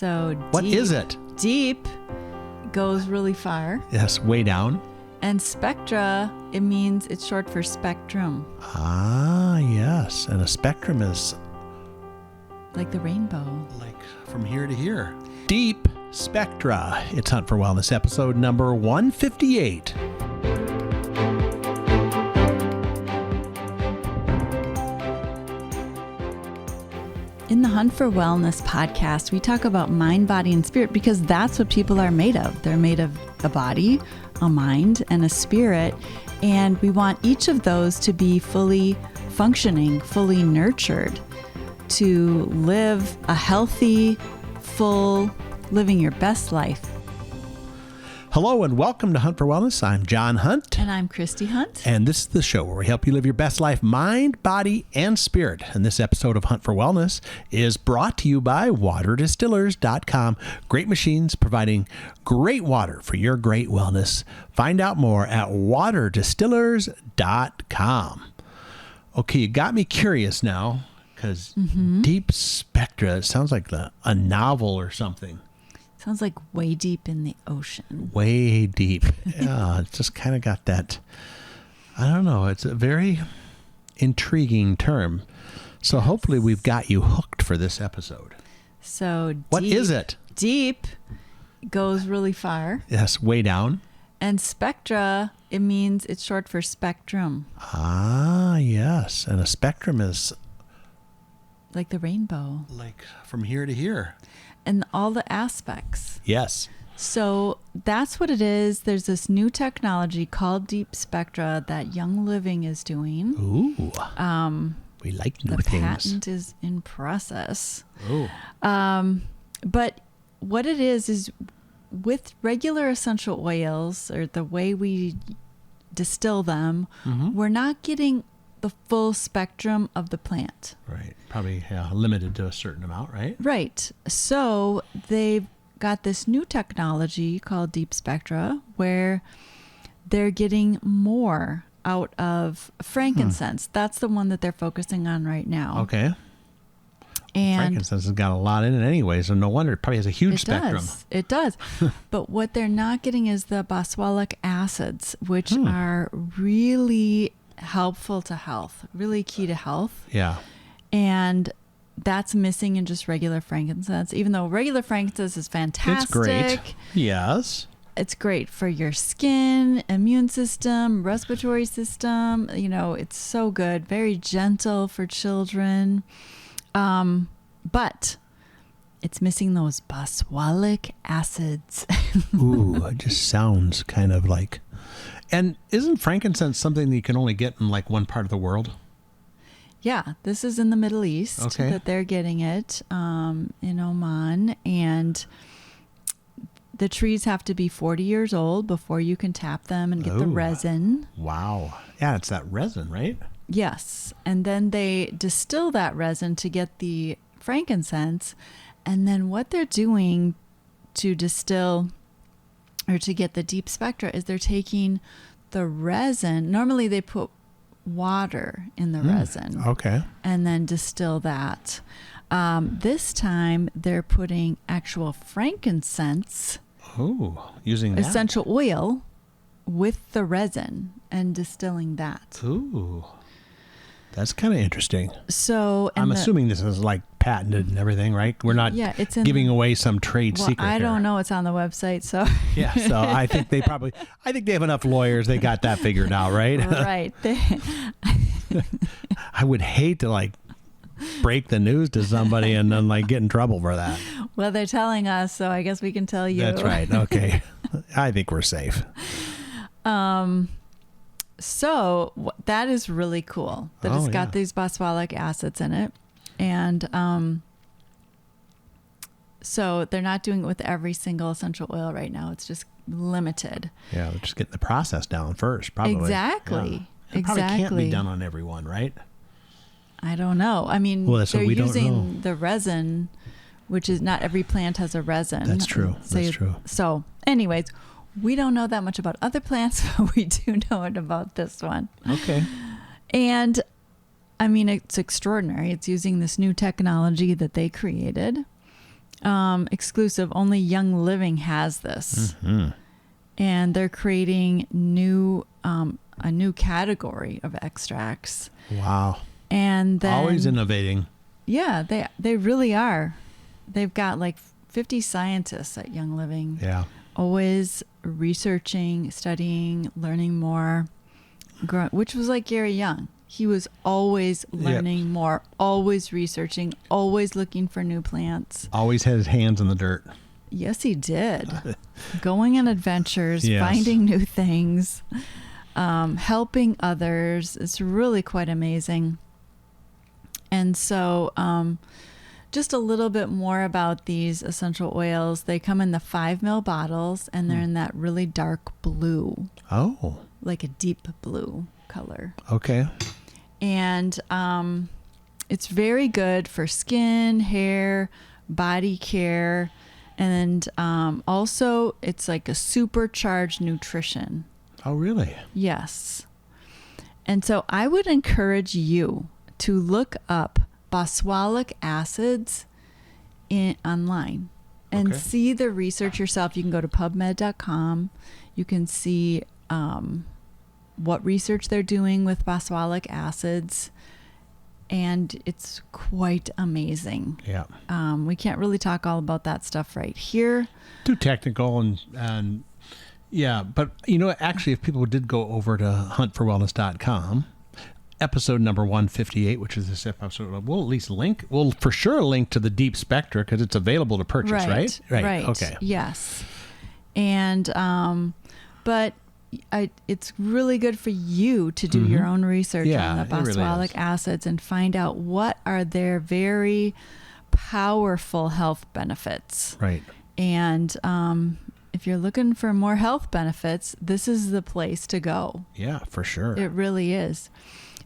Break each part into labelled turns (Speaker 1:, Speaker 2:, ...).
Speaker 1: So
Speaker 2: What is it?
Speaker 1: Deep goes really far.
Speaker 2: Yes, way down.
Speaker 1: And Spectra, it means it's short for spectrum.
Speaker 2: Ah, yes. And a spectrum is
Speaker 1: Like the rainbow.
Speaker 2: like from here to here. Deep Spectra. It's Hunt for Wellness, episode number 158.
Speaker 1: In the Hunt for Wellness podcast, we talk about mind, body, and spirit because that's what people are made of. They're made of a body, a mind, and a spirit. And we want each of those to be fully functioning, fully nurtured, to live a healthy, full, living your best life.
Speaker 2: Hello and welcome to Hunt for Wellness. I'm John Hunt.
Speaker 1: And I'm Christy Hunt.
Speaker 2: And this is the show where we help you live your best life, mind, body, and spirit. And this episode of Hunt for Wellness is brought to you by waterdistillers.com. Great machines providing great water for your great wellness. Find out more at waterdistillers.com. Okay, you got me curious now because DeepSpectra sounds like a novel or something.
Speaker 1: Sounds like way deep in the ocean.
Speaker 2: Way deep. Yeah, it's just kind of got that, I don't know, it's a very intriguing term. So hopefully we've got you hooked for this episode.
Speaker 1: So
Speaker 2: What is it?
Speaker 1: Deep goes really far.
Speaker 2: Yes, way down.
Speaker 1: And Spectra, it means it's short for spectrum.
Speaker 2: Ah, yes. And a spectrum is
Speaker 1: Like the rainbow.
Speaker 2: like from here to here.
Speaker 1: And all the aspects.
Speaker 2: Yes.
Speaker 1: So that's what it is. There's this new technology called DeepSpectra that Young Living is doing.
Speaker 2: Ooh. We like new
Speaker 1: The
Speaker 2: things.
Speaker 1: patent is in process.
Speaker 2: Oh.
Speaker 1: But what it is with regular essential oils, or the way we distill them, we're not getting the full spectrum of the plant.
Speaker 2: Right. Probably limited to a certain amount, right?
Speaker 1: Right. So they've got this new technology called DeepSpectra where they're getting more out of frankincense. That's the one that they're focusing on right now.
Speaker 2: Okay.
Speaker 1: And
Speaker 2: Frankincense has got a lot in it anyway, so no wonder it probably has a huge spectrum.
Speaker 1: It does. But what they're not getting is the Boswellic acids, which are really helpful to health, really key to health.
Speaker 2: Yeah.
Speaker 1: And that's missing in just regular frankincense, even though regular frankincense is fantastic.
Speaker 2: It's great. Yes.
Speaker 1: It's great for your skin, immune system, respiratory system. You know, it's so good. Very gentle for children. But it's missing those Boswellic acids.
Speaker 2: Ooh, it just sounds kind of like... And isn't frankincense something that you can only get in like one part of the world?
Speaker 1: Yeah, this is in the Middle East that they're getting it, in Oman. And the trees have to be 40 years old before you can tap them and get the resin.
Speaker 2: Wow. Yeah, it's that resin, right?
Speaker 1: Yes. And then they distill that resin to get the frankincense. And then what they're doing to distill or to get the DeepSpectra is they're taking the resin. Normally they put water in the resin.
Speaker 2: Okay.
Speaker 1: And then distill that. This time they're putting actual frankincense,
Speaker 2: Using that.
Speaker 1: essential oil, with the resin and distilling that.
Speaker 2: Ooh. That's kind of interesting.
Speaker 1: So
Speaker 2: I'm assuming this is like patented and everything, right? We're not giving away some trade secret
Speaker 1: I don't
Speaker 2: here.
Speaker 1: know. It's on the website, so
Speaker 2: Yeah, so I think they have enough lawyers. They got that figured out, right?
Speaker 1: right.
Speaker 2: I would hate to like break the news to somebody and then like get in trouble for that.
Speaker 1: Well, they're telling us, so I guess we can tell you.
Speaker 2: That's right. Okay. I think we're safe.
Speaker 1: So that is really cool that it's got these Boswellic acids in it. And so they're not doing it with every single essential oil right now. It's just limited.
Speaker 2: Yeah, they're just getting the process down first, probably.
Speaker 1: Exactly.
Speaker 2: Yeah. It probably can't be done on everyone, right?
Speaker 1: I don't know. I mean, they're using the resin, which is not every plant has a resin.
Speaker 2: That's true. That's true.
Speaker 1: So anyways, we don't know that much about other plants, but we do know it about this one.
Speaker 2: Okay.
Speaker 1: And I mean, it's extraordinary. It's using this new technology that they created. exclusive. Only Young Living has this. And they're creating a new category of extracts.
Speaker 2: Wow.
Speaker 1: And then,
Speaker 2: always innovating.
Speaker 1: Yeah, they really are. They've got like 50 scientists at Young Living.
Speaker 2: Yeah.
Speaker 1: Always researching, studying, learning more, which was like Gary Young. He was always learning more, always researching, always looking for new plants.
Speaker 2: Always had his hands in the dirt.
Speaker 1: Yes, he did. Going on adventures,
Speaker 2: Yes.
Speaker 1: finding new things, helping others. It's really quite amazing. And so just a little bit more about these essential oils. They come in the 5 ml bottles, and they're in that really dark blue.
Speaker 2: Oh.
Speaker 1: Like a deep blue color.
Speaker 2: Okay.
Speaker 1: And it's very good for skin, hair, body care. And also, it's like a supercharged nutrition.
Speaker 2: Oh, really?
Speaker 1: Yes. And so I would encourage you to look up Boswellic Acids online and see the research yourself. You can go to PubMed.com. You can see what research they're doing with Boswellic Acids. And it's quite amazing.
Speaker 2: Yeah.
Speaker 1: We can't really talk all about that stuff right here.
Speaker 2: Too technical and yeah, but you know, actually, if people did go over to Hunt4Wellness.com, episode number 158, which is this episode, we'll at least link. We'll for sure link to the DeepSpectra because it's available to purchase, right?
Speaker 1: Right.
Speaker 2: Okay.
Speaker 1: Yes. And but it's really good for you to do your own research on the Boswellic acids and find out what are their very powerful health benefits.
Speaker 2: Right.
Speaker 1: And if you're looking for more health benefits, this is the place to go.
Speaker 2: Yeah, for sure.
Speaker 1: It really is.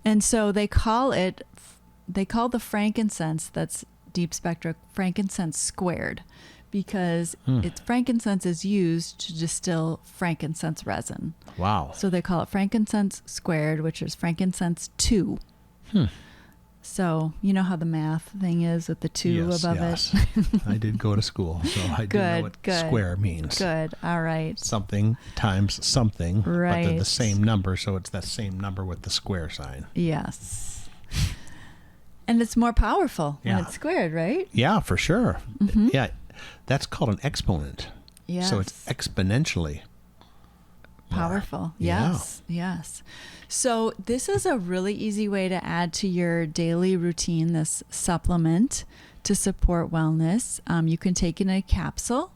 Speaker 1: And so they call the frankincense that's DeepSpectra frankincense squared, because frankincense is used to distill frankincense resin.
Speaker 2: Wow.
Speaker 1: So they call it frankincense squared, which is frankincense 2. So you know how the math thing is with the 2 above it?
Speaker 2: I did go to school, so I do know what square means.
Speaker 1: Good. All right.
Speaker 2: Something times something,
Speaker 1: right.
Speaker 2: But they're the same number, so it's that same number with the square sign.
Speaker 1: Yes. And it's more powerful when it's squared, right?
Speaker 2: Yeah, for sure. Yeah. That's called an exponent.
Speaker 1: Yes.
Speaker 2: So it's exponentially
Speaker 1: powerful. Yes. So this is a really easy way to add to your daily routine, this supplement to support wellness. You can take in a capsule,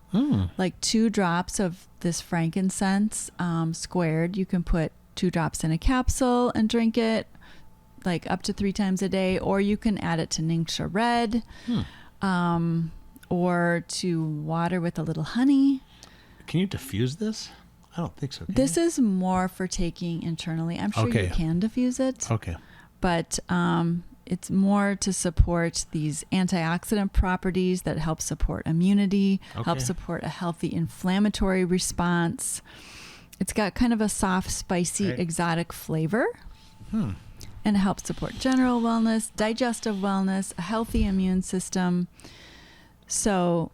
Speaker 1: like 2 drops of this frankincense squared. You can put 2 drops in a capsule and drink it like up to 3 times a day, or you can add it to Ningxia Red. Or to water with a little honey.
Speaker 2: Can you diffuse this? I don't think so.
Speaker 1: This is more for taking internally. I'm sure you can diffuse it.
Speaker 2: Okay.
Speaker 1: But it's more to support these antioxidant properties that help support immunity, help support a healthy inflammatory response. It's got kind of a soft, spicy, exotic flavor. And it helps support general wellness, digestive wellness, a healthy immune system. So,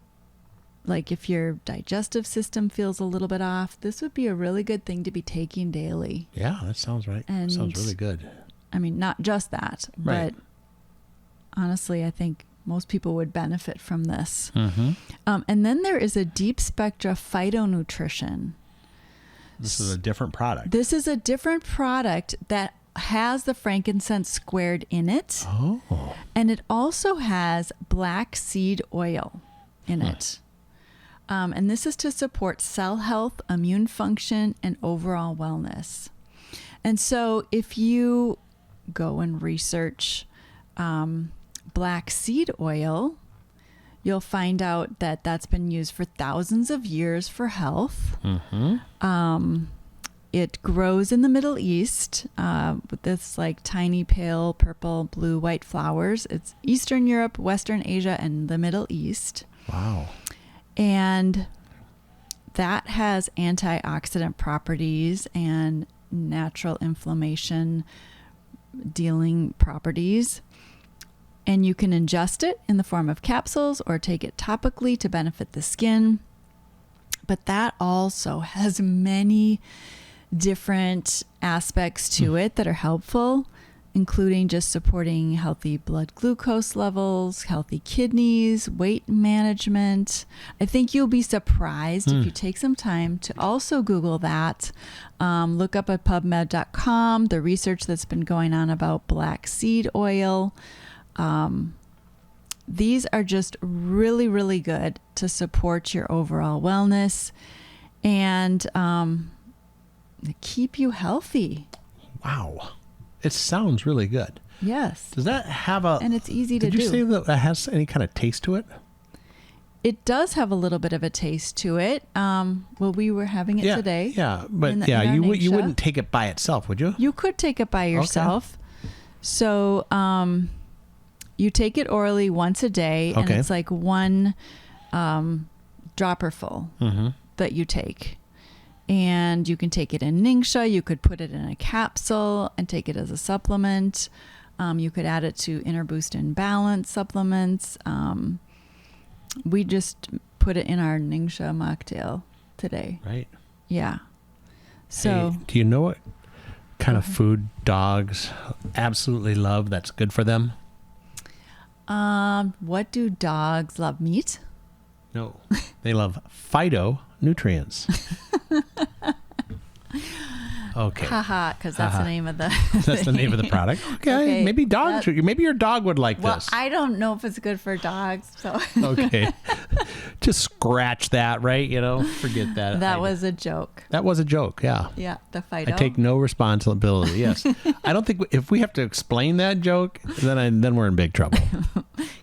Speaker 1: like if your digestive system feels a little bit off, this would be a really good thing to be taking daily.
Speaker 2: Yeah, that sounds right. And sounds really good.
Speaker 1: I mean, not just that, but honestly, I think most people would benefit from this. And then there is a DeepSpectra phytonutrition.
Speaker 2: This is a different product.
Speaker 1: This is a different product that has the frankincense squared in it.
Speaker 2: Oh.
Speaker 1: And it also has black seed oil in it. And this is to support cell health, immune function, and overall wellness. And so if you go and research black seed oil, you'll find out that that's been used for thousands of years for health. It grows in the Middle East with this like tiny pale purple, blue, white flowers. It's Eastern Europe, Western Asia, and the Middle East.
Speaker 2: Wow.
Speaker 1: And that has antioxidant properties and natural inflammation dealing properties. And you can ingest it in the form of capsules or take it topically to benefit the skin. But that also has many different aspects to it that are helpful, including just supporting healthy blood glucose levels, healthy kidneys, weight management. I think you'll be surprised if you take some time to also Google that. Look up at PubMed.com, the research that's been going on about black seed oil. These are just really, really good to support your overall wellness and keep you healthy.
Speaker 2: Wow. It sounds really good.
Speaker 1: Yes.
Speaker 2: Does that have a...
Speaker 1: And it's easy to do.
Speaker 2: Did you say that it has any kind of taste to it?
Speaker 1: It does have a little bit of a taste to it. Well, we were having it today.
Speaker 2: Yeah, but you wouldn't take it by itself, would you?
Speaker 1: You could take it by yourself. Okay. So you take it orally once a day, and it's like one dropper full that you take. And you can take it in Ningxia. You could put it in a capsule and take it as a supplement. You could add it to Inner Boost and Balance supplements. We just put it in our Ningxia mocktail today.
Speaker 2: Right.
Speaker 1: Yeah. So,
Speaker 2: hey, do you know what kind of food dogs absolutely love that's good for them?
Speaker 1: What do dogs love? Meat?
Speaker 2: No, they love phytonutrients. Okay.
Speaker 1: Haha, because that's the name of the...
Speaker 2: That's the name of the product. Okay. Maybe dogs. Maybe your dog would like this.
Speaker 1: I don't know if it's good for dogs. So.
Speaker 2: Okay. Just scratch that, right? Forget that.
Speaker 1: That was a joke.
Speaker 2: That was a joke, yeah.
Speaker 1: Yeah, the Phyto.
Speaker 2: I take no responsibility, yes. I don't think if we have to explain that joke, then we're in big trouble.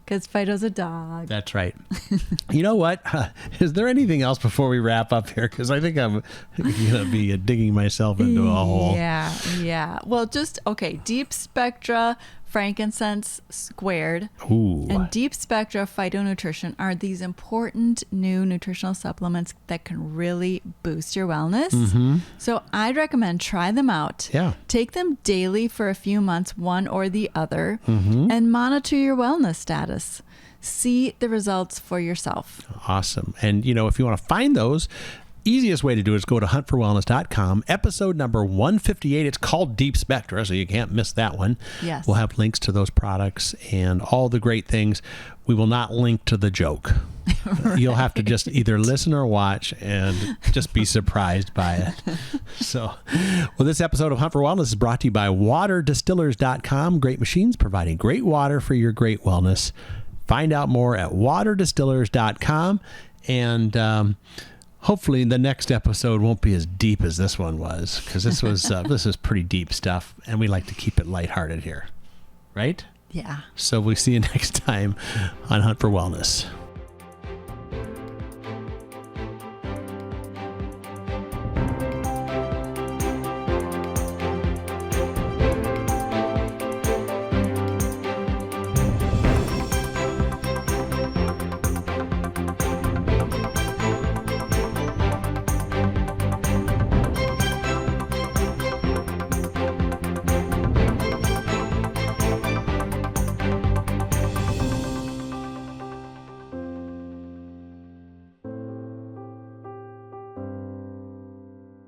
Speaker 1: Because Phyto's a dog.
Speaker 2: That's right. You know what? Is there anything else before we wrap up here? Because I think I'm going to be digging myself into a hole.
Speaker 1: Yeah. Well, DeepSpectra, Frankincense squared,
Speaker 2: Ooh.
Speaker 1: and DeepSpectra Phytonutrition are these important new nutritional supplements that can really boost your wellness. Mm-hmm. So I'd recommend try them out.
Speaker 2: Yeah. Take
Speaker 1: them daily for a few months, one or the other, and monitor your wellness status. See the results for yourself.
Speaker 2: Awesome. And, if you want to find those, easiest way to do it is go to Hunt4Wellness.com. Episode number 158. It's called DeepSpectra, so you can't miss that one.
Speaker 1: Yes.
Speaker 2: We'll have links to those products and all the great things. We will not link to the joke. Right. You'll have to just either listen or watch and just be surprised by it. So, this episode of Hunt4Wellness is brought to you by WaterDistillers.com. Great machines providing great water for your great wellness. Find out more at WaterDistillers.com. And, hopefully the next episode won't be as deep as this one was, because this is pretty deep stuff, and we like to keep it lighthearted here, right?
Speaker 1: Yeah.
Speaker 2: So we'll see you next time on Hunt4Wellness.